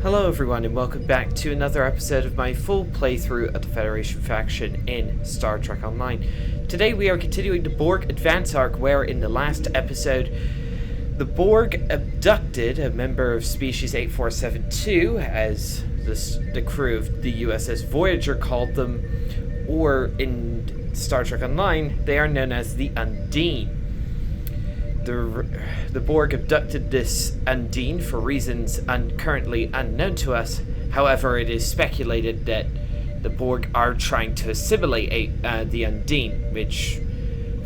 Hello everyone and welcome back to another episode of my full playthrough of the Federation faction in Star Trek Online. Today we are continuing the Borg Advance arc where in the last episode the Borg abducted a member of species 8472 as the crew of the USS Voyager called them, or in Star Trek Online they are known as the Undine. The Borg abducted this Undine for reasons currently unknown to us. However, it is speculated that the Borg are trying to assimilate the Undine, which,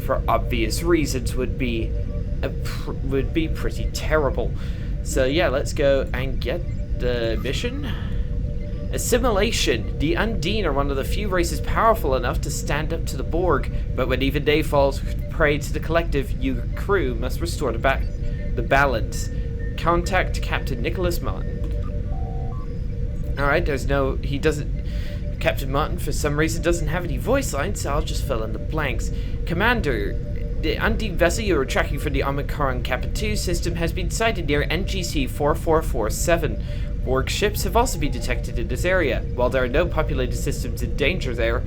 for obvious reasons, would be pretty terrible. So yeah, let's go and get the mission. Assimilation. The Undine are one of the few races powerful enough to stand up to the Borg, but when even they fall prey to the collective, your crew must restore the balance. Contact Captain Nicholas Martin. Alright, Captain Martin for some reason doesn't have any voice lines, so I'll just fill in the blanks. Commander, the Undine vessel you were tracking for the Omicron Kappa 2 system has been sighted near NGC 4447. Borg ships have also been detected in this area. While there are no populated systems in danger there,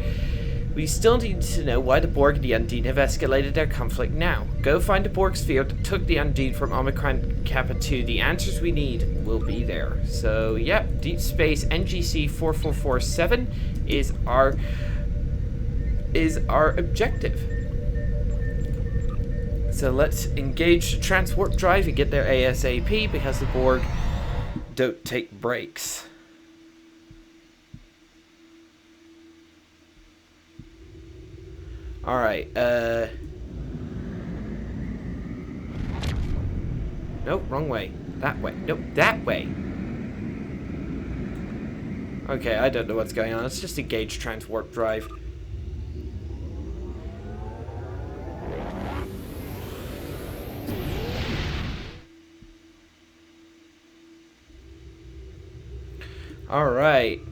we still need to know why the Borg and the Undine have escalated their conflict now. Go find the Borg sphere that took the Undine from Omicron Kappa 2. The answers we need will be there. So, yep, Deep Space NGC 4447 is our objective. So let's engage the transport drive and get there ASAP because the Borg don't take breaks. Alright, nope, wrong way. That way. Nope, that way. Okay, I don't know what's going on. Let's just engage transport drive. Alright.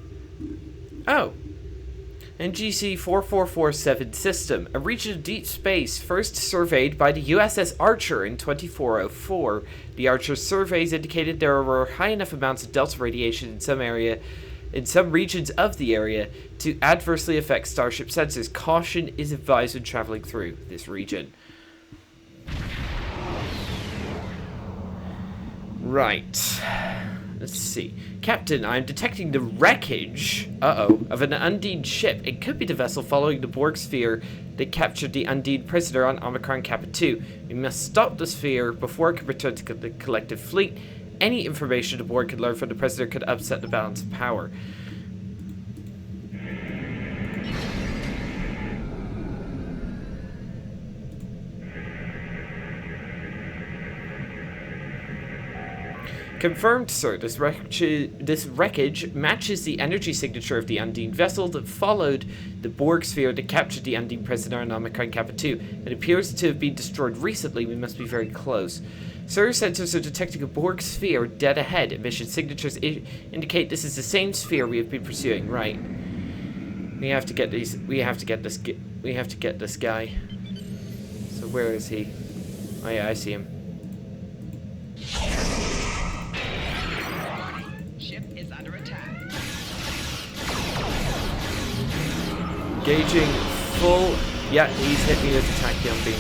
Oh. NGC 4447 system, a region of deep space first surveyed by the USS Archer in 2404. The Archer's surveys indicated there were high enough amounts of delta radiation in some regions of the area to adversely affect starship sensors. Caution is advised when traveling through this region. Right. Let's see. Captain, I'm detecting the wreckage, of an Undine ship. It could be the vessel following the Borg sphere that captured the Undine prisoner on Omicron Kappa 2. We must stop the sphere before it can return to the collective fleet. Any information the Borg could learn from the prisoner could upset the balance of power. Confirmed, sir. This wreckage matches the energy signature of the Undine vessel that followed the Borg sphere that captured the Undine prisoner on Omicron Kappa 2. It appears to have been destroyed recently. We must be very close. Sir, sensors are detecting a Borg sphere dead ahead. Emission signatures indicate this is the same sphere we have been pursuing. Right. We have to get these. We have to get this guy. So where is he? Oh yeah, I see him. Engaging full. Yeah, he's hit me with the tachyon beam.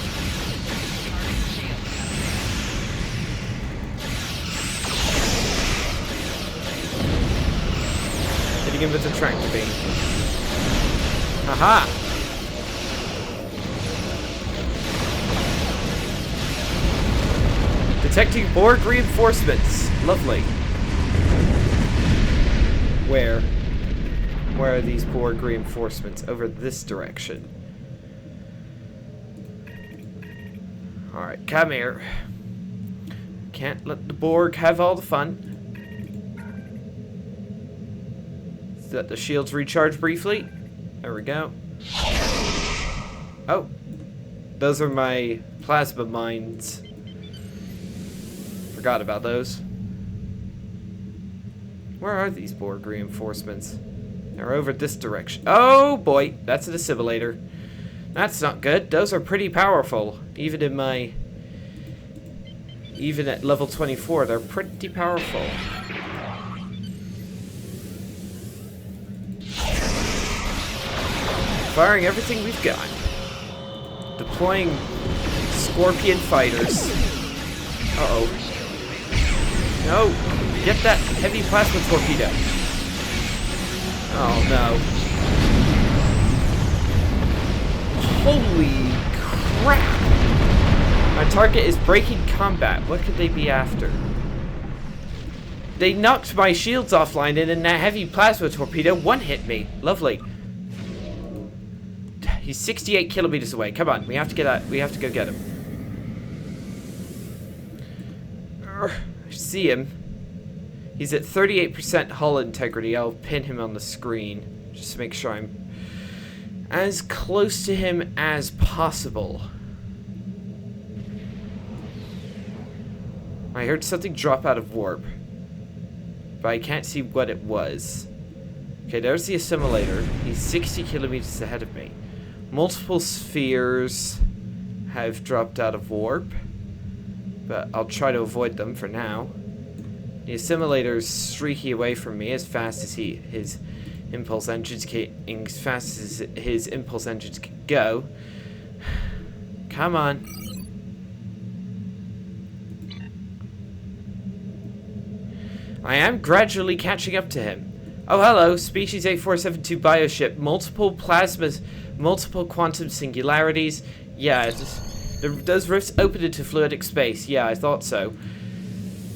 Hitting him with the tractor beam. Haha! Detecting Borg reinforcements. Lovely. Where? Where are these Borg reinforcements? Over this direction. Alright, come here. Can't let the Borg have all the fun. Let the shields recharge briefly. There we go. Oh. Those are my plasma mines. Forgot about those. Where are these Borg reinforcements? They're over this direction. Oh boy, that's an assimilator. That's not good. Those are pretty powerful. Even at level 24, they're pretty powerful. Firing everything we've got. Deploying Scorpion fighters. Uh-oh. No! Get that heavy plasma torpedo. Oh no. Holy crap! My target is breaking combat. What could they be after? They knocked my shields offline and then that heavy plasma torpedo one-hit me. Lovely. He's 68 kilometers away. Come on, we have to get out. We have to go get him. I see him. He's at 38% hull integrity. I'll pin him on the screen just to make sure I'm as close to him as possible. I heard something drop out of warp, but I can't see what it was. Okay, there's the assimilator. He's 60 kilometers ahead of me. Multiple spheres have dropped out of warp, but I'll try to avoid them for now. The assimilator's streaky away from me as fast as his impulse engines can go. Come on. I am gradually catching up to him. Oh, hello, Species 8472 bioship. Multiple plasmas, multiple quantum singularities. Yeah, those rifts open into fluidic space. Yeah, I thought so.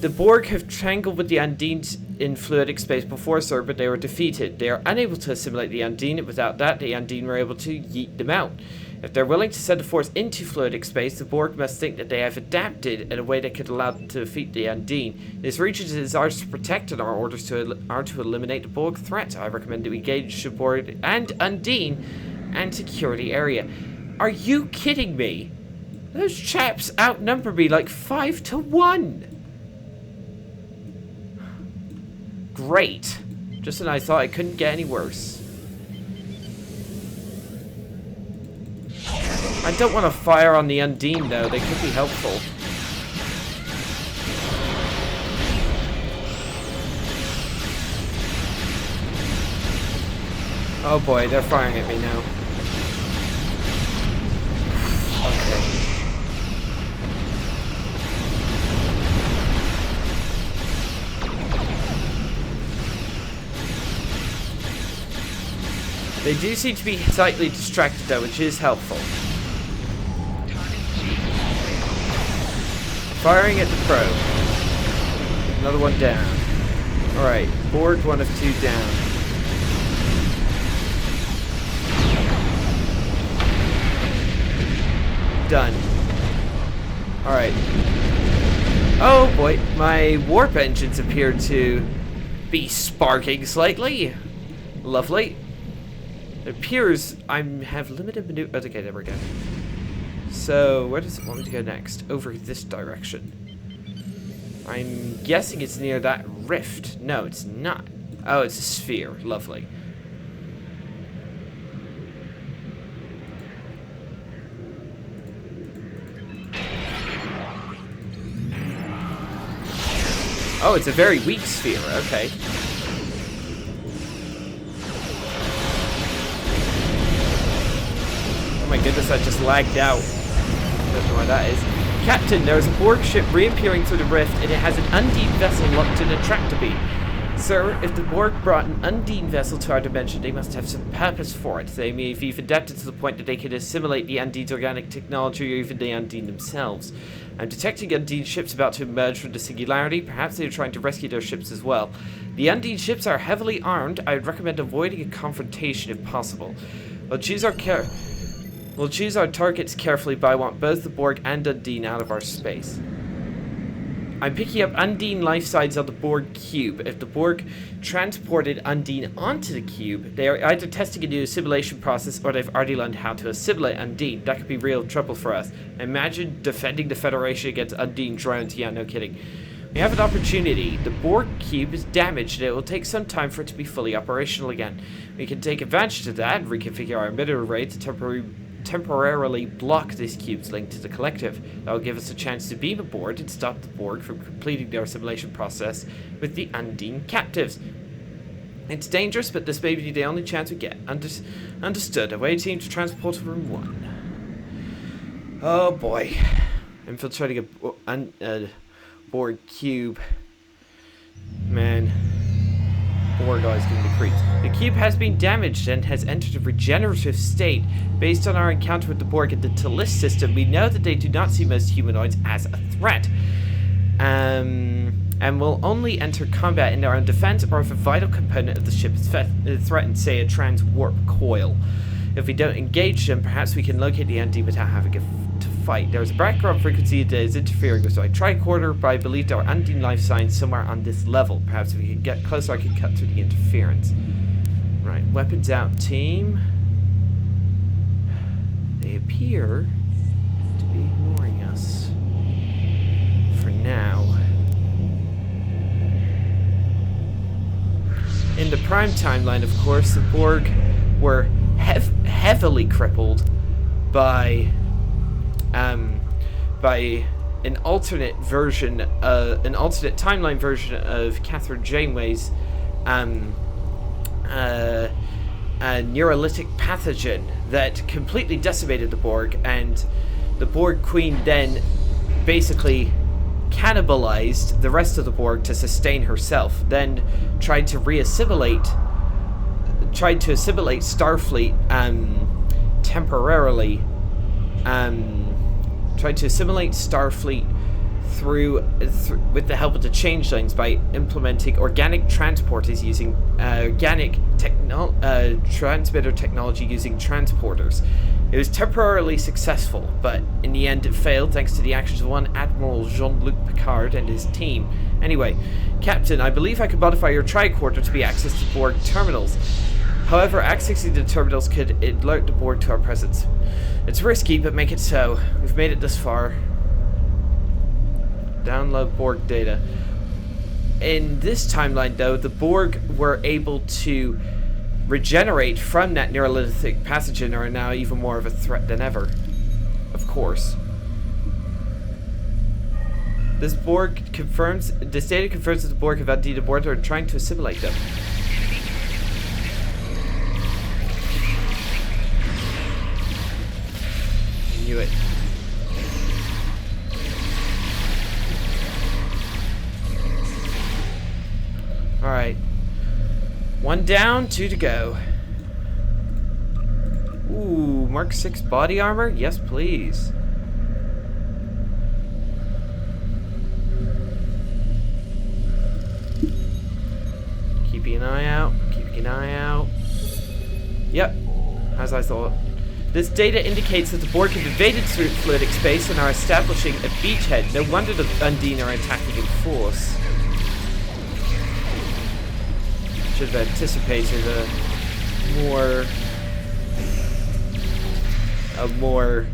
The Borg have tangled with the Undines in fluidic space before, sir, but they were defeated. They are unable to assimilate the Undine, and without that, the Undine were able to yeet them out. If they're willing to send a force into fluidic space, the Borg must think that they have adapted in a way that could allow them to defeat the Undine. This region is ours to protect, and our orders are to eliminate the Borg threat. I recommend that we engage the Borg and Undine and secure the area. Are you kidding me? Those chaps outnumber me like 5 to 1. Great. Just when I thought I couldn't get any worse. I don't want to fire on the Undine, though. They could be helpful. Oh boy, they're firing at me now. Okay. They do seem to be slightly distracted, though, which is helpful. Firing at the probe. Another one down. Alright, Borg 1 of 2 down. Done. Alright. Oh boy, my warp engines appear to be sparking slightly. Lovely. It appears I have limited maneuver. Okay, there we go. So, where does it want me to go next? Over this direction. I'm guessing it's near that rift. No, it's not. Oh, it's a sphere. Lovely. Oh, it's a very weak sphere. Okay. Oh my goodness, I just lagged out. Don't know why that is. Captain, there is a Borg ship reappearing through the rift, and it has an Undine vessel locked in a tractor beam. Sir, if the Borg brought an Undine vessel to our dimension, they must have some purpose for it. They may have even adapted to the point that they could assimilate the Undine's organic technology or even the Undine themselves. I'm detecting Undine ships about to emerge from the singularity. Perhaps they are trying to rescue their ships as well. The Undine ships are heavily armed. I would recommend avoiding a confrontation if possible. We'll choose our targets carefully, but I want both the Borg and Undine out of our space. I'm picking up Undine life signs on the Borg cube. If the Borg transported Undine onto the cube, they are either testing a new assimilation process or they've already learned how to assimilate Undine. That could be real trouble for us. Imagine defending the Federation against Undine drones. Yeah, no kidding. We have an opportunity. The Borg cube is damaged and it will take some time for it to be fully operational again. We can take advantage of that and reconfigure our emitter array to temporarily block this cube's link to the collective. That will give us a chance to beam aboard and stop the Borg from completing their assimilation process with the Undine captives. It's dangerous, but this may be the only chance we get. Understood. Away team to transport to room 1. Oh boy. Infiltrating a Borg cube. Man. Borg guys giving me creeps. The cube has been damaged and has entered a regenerative state. Based on our encounter with the Borg in the Talis system, we know that they do not see most humanoids as a threat. And will only enter combat in their own defense or if a vital component of the ship is threatened, say a trans-warp coil. If we don't engage them, perhaps we can locate the entity without having to fight. There is a background frequency that is interfering with my tricorder, but I believe there are undine life signs somewhere on this level. Perhaps if we can get closer, I can cut through the interference. Right, weapons out, team. They appear to be ignoring us. For now. In the Prime timeline, of course, the Borg were heavily crippled by an alternate version, an alternate timeline version of Catherine Janeway's a neurolytic pathogen that completely decimated the Borg, and the Borg Queen then basically cannibalized the rest of the Borg to sustain herself, then tried to assimilate Starfleet temporarily, tried to assimilate Starfleet through with the help of the changelings by implementing organic transporters using transmitter technology using transporters. It was temporarily successful, but in the end it failed thanks to the actions of one Admiral Jean-Luc Picard and his team. Anyway, Captain, I believe I could modify your tricorder to be access to Borg terminals. However, accessing the terminals could alert the Borg to our presence. It's risky, but make it so. We've made it this far. Download Borg data. In this timeline, though, the Borg were able to regenerate from that neurolytic pathogen and are now even more of a threat than ever. Of course. This data confirms that the Borg have indeed aborted or are trying to assimilate them. I knew it. Alright. 1 down, 2 to go. Ooh, Mark 6 body armor? Yes, please. Keeping an eye out. Keeping an eye out. Yep, as I thought. This data indicates that the Borg have invaded through fluidic space and are establishing a beachhead. No wonder the Undine are attacking in force. Should have anticipated a more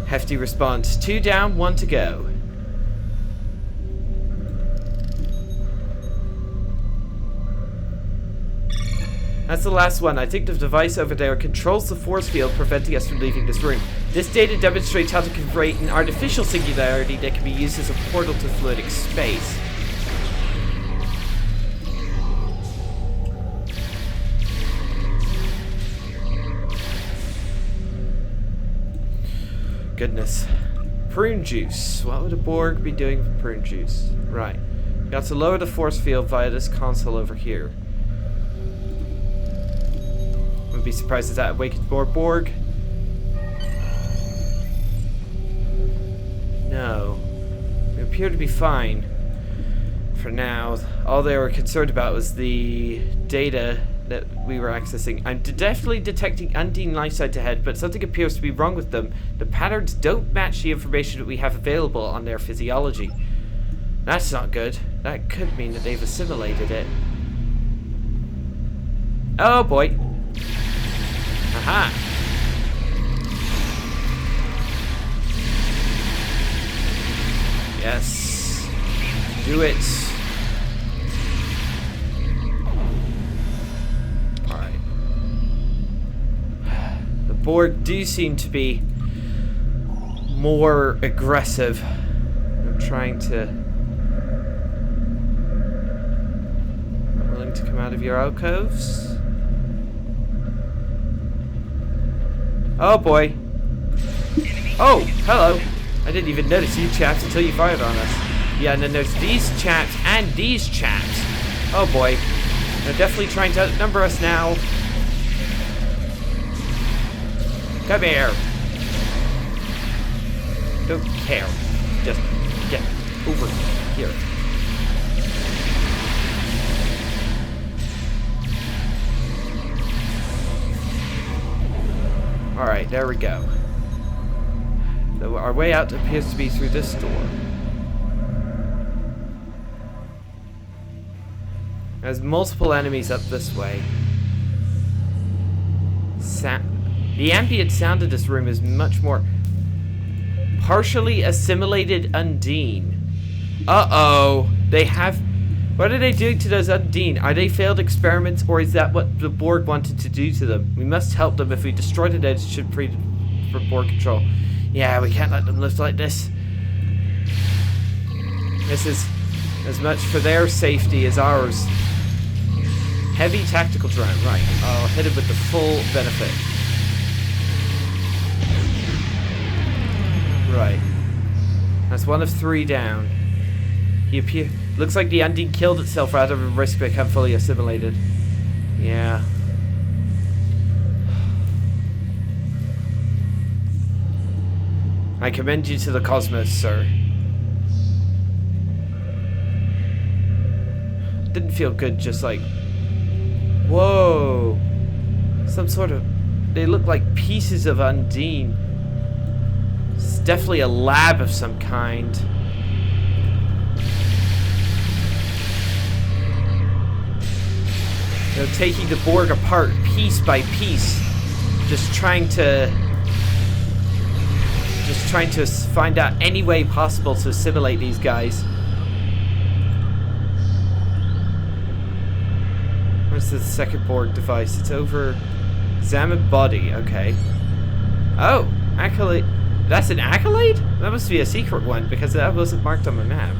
hefty response. 2 down, 1 to go. That's the last one. I think the device over there controls the force field preventing us from leaving this room. This data demonstrates how to create an artificial singularity that can be used as a portal to fluidic space. Goodness. Prune juice. What would a Borg be doing with prune juice? Right. Got to lower the force field via this console over here. Wouldn't be surprised if that awakens more Borg. No. We appear to be fine. For now. All they were concerned about was the data that we were accessing. I'm definitely detecting undine life signs ahead, but something appears to be wrong with them. The patterns don't match the information that we have available on their physiology. That's not good. That could mean that they've assimilated it. Oh boy. Aha. Yes. Do it. Borg do seem to be more aggressive. They're trying to... not willing to come out out of your alcoves. Oh boy. Oh, hello. I didn't even notice you chaps until you fired on us. Yeah, and then there's these chaps and these chaps. Oh boy. They're definitely trying to outnumber us now. Come here. Don't care. Just get over here. Alright, there we go. So our way out appears to be through this door. There's multiple enemies up this way. The ambient sound of this room is much more partially assimilated Undine. Uh-oh. They have... What are they doing to those Undine? Are they failed experiments, or is that what the Borg wanted to do to them? We must help them. If we destroy the dead, it should free for Borg control. Yeah, we can't let them live like this. This is as much for their safety as ours. Heavy tactical drone. Right. I'll hit it with the full benefit. Right. That's one of 3 down. Looks like the Undine killed itself rather than risk become fully assimilated. Yeah. I commend you to the cosmos, sir. Didn't feel good, just like... Whoa. Some sort of... They look like pieces of Undine. It's definitely a lab of some kind. They're taking the Borg apart piece by piece. Just trying to find out any way possible to assimilate these guys. Where's the second Borg device? It's over... Examine body, okay. Oh, accolade. That's an accolade? That must be a secret one, because that wasn't marked on my map.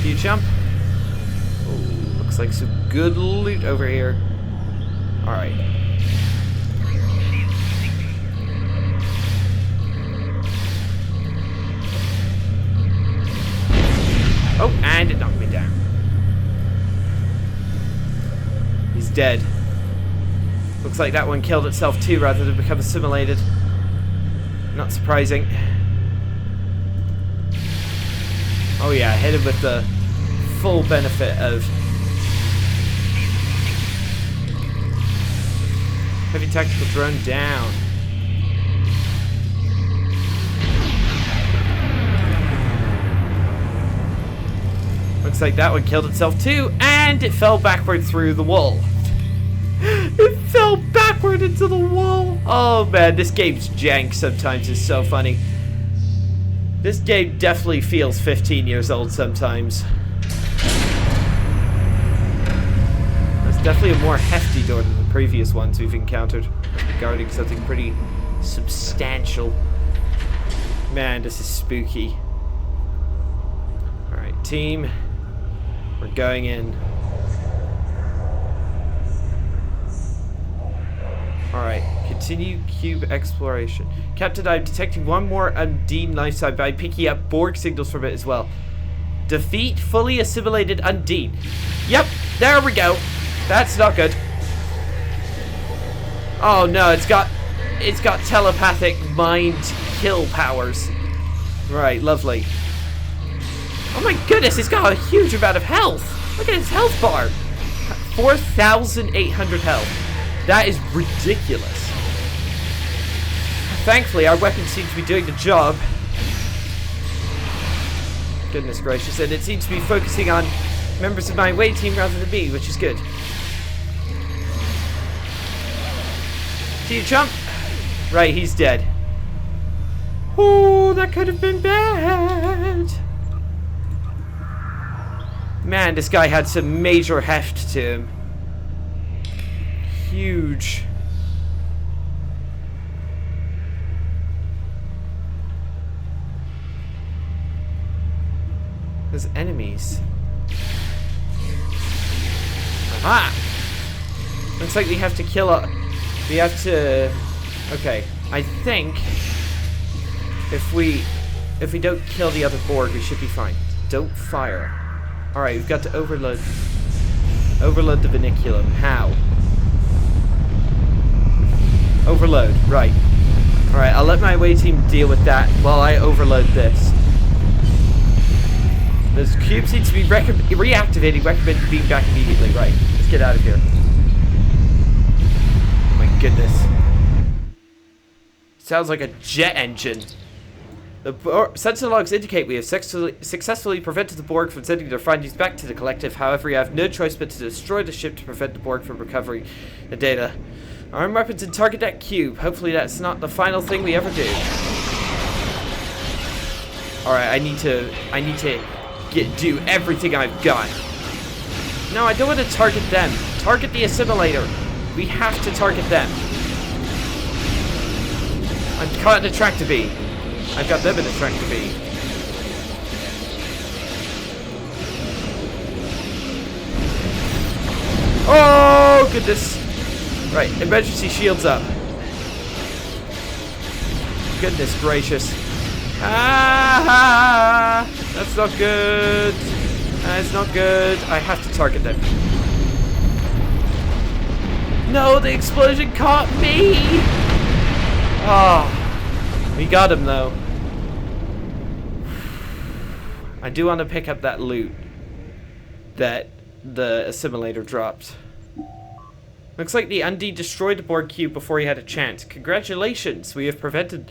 Do you jump? Oh, looks like some good loot over here. Alright. Oh, and it knocked me down. He's dead. Looks like that one killed itself too rather than become assimilated. Not surprising. Oh yeah, hit him with the full benefit of heavy tactical drone down. Looks like that one killed itself too, and it fell backward through the wall. It fell backward into the wall. Oh man, this game's jank sometimes. It's so funny. This game definitely feels 15 years old sometimes. That's definitely a more hefty door than the previous ones we've encountered, regarding something pretty substantial. Man, this is spooky. Alright, team. We're going in. Alright, continue cube exploration. Captain, I'm detecting one more Undine life sign by picking up Borg signals from it as well. Defeat fully assimilated Undine. Yep, there we go. That's not good. Oh no, it's got telepathic mind kill powers. Right, lovely. Oh my goodness, it's got a huge amount of health. Look at its health bar. 4,800 health. That is ridiculous. Thankfully, our weapons seem to be doing the job. Goodness gracious, and it seems to be focusing on members of my away team rather than me, which is good. Do you jump? Right, he's dead. Oh, that could have been bad. Man, this guy had some major heft to him. Huge. There's enemies. Aha! Looks like we have to kill a... We have to... Okay, I think... If we don't kill the other Borg, we should be fine. Don't fire. Alright, we've got to overload the vinculum. How? Overload, right. Alright, I'll let my away team deal with that while I overload this. Those cubes need to be reactivating, recommended being back immediately. Right, let's get out of here. Oh my goodness. Sounds like a jet engine. The sensor logs indicate we have successfully prevented the Borg from sending their findings back to the collective. However, we have no choice but to destroy the ship to prevent the Borg from recovering the data. Arm weapons and target that cube. Hopefully that's not the final thing we ever do. Alright, I need to do everything I've got. No, I don't want to target them. Target the assimilator. We have to target them. I'm caught in a tractor beam. I've got them in a tractor beam. Oh, goodness. Right, emergency shields up. Goodness gracious. Ah, that's not good. That's not good. I have to target them. No, the explosion caught me. Oh, we got him though. I do want to pick up that loot that the assimilator dropped. Looks like the Undine destroyed the Borg cube before he had a chance. Congratulations, we have prevented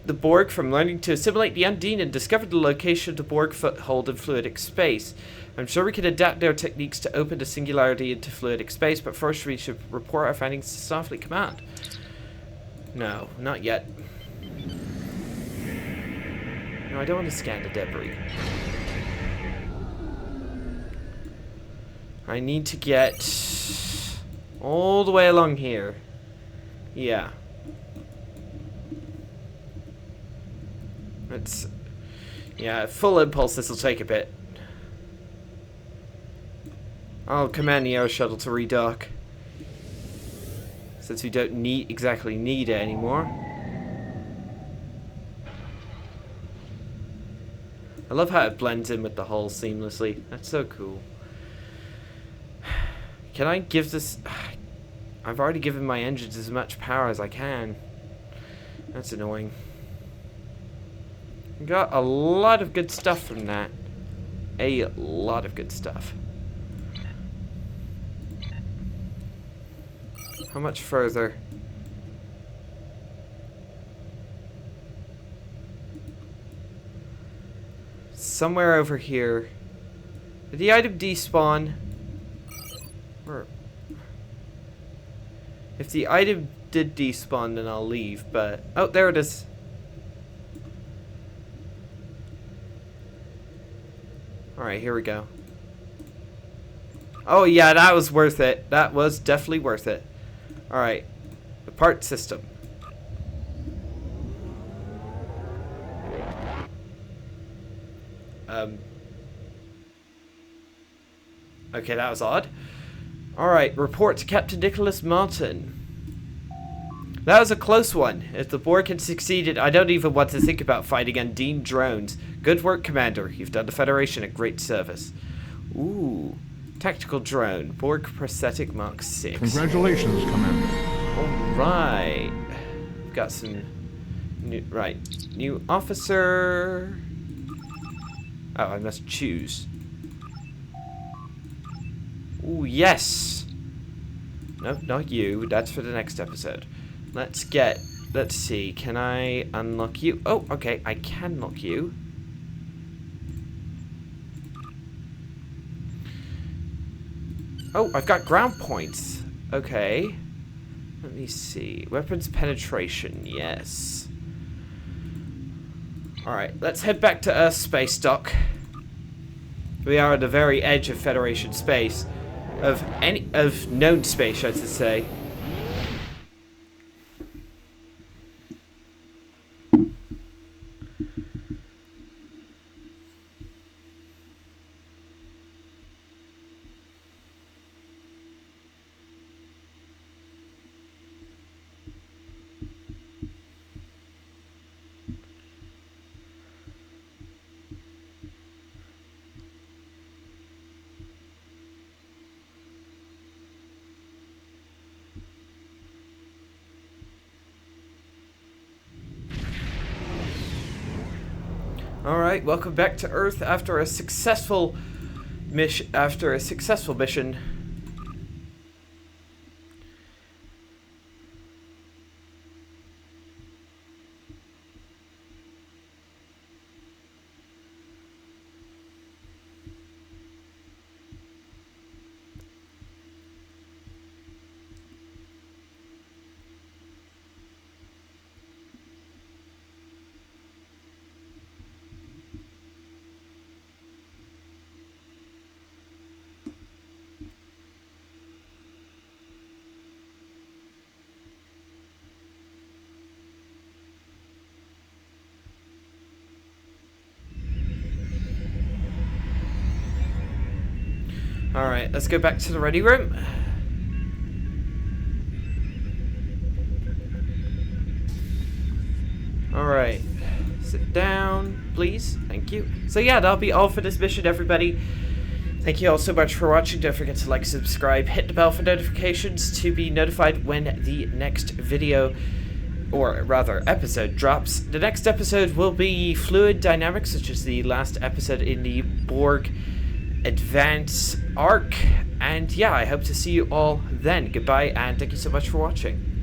the Borg from learning to assimilate the Undine and discovered the location of the Borg foothold in fluidic space. I'm sure we can adapt their techniques to open the singularity into fluidic space, but first we should report our findings to Starfleet Command. No, not yet. No, I don't want to scan the debris. I need to get all the way along here. Yeah. It's... Yeah, full impulse, this will take a bit. I'll command the air shuttle to redock. Since we don't exactly need it anymore. I love how it blends in with the hull seamlessly. That's so cool. Can I give this... I've already given my engines as much power as I can. That's annoying. Got a lot of good stuff from that. A lot of good stuff. How much further? Somewhere over here. Did the item despawn? Or if the item did despawn, then I'll leave, but... Oh, there it is. Alright, here we go. Oh yeah, that was worth it. That was definitely worth it. Alright. The part system. Okay, that was odd. Alright, report to Captain Nicholas Martin. That was a close one. If the Borg had succeeded, I don't even want to think about fighting Undine drones. Good work, Commander. You've done the Federation a great service. Ooh. Tactical drone. Borg prosthetic Mark 6. Congratulations, Commander. Alright. We've got some new... Right. New officer... Oh, I must choose. Ooh, yes! Nope, not you. That's for the next episode. Let's see. Can I unlock you? Oh, okay. I can lock you. Oh, I've got ground points. Okay. Let me see. Weapons penetration. Yes. Alright, let's head back to Earth space dock. We are at the very edge of Federation space. Of known space, I should say. Alright, welcome back to Earth after a successful mission. Alright, let's go back to the ready room. Alright, sit down, please. Thank you. So yeah, that'll be all for this mission, everybody. Thank you all so much for watching. Don't forget to like, subscribe, hit the bell for notifications to be notified when the next video, or rather episode, drops. The next episode will be fluid dynamics, which is the last episode in the Borg Advance arc. And yeah, I hope to see you all then. Goodbye, and thank you so much for watching.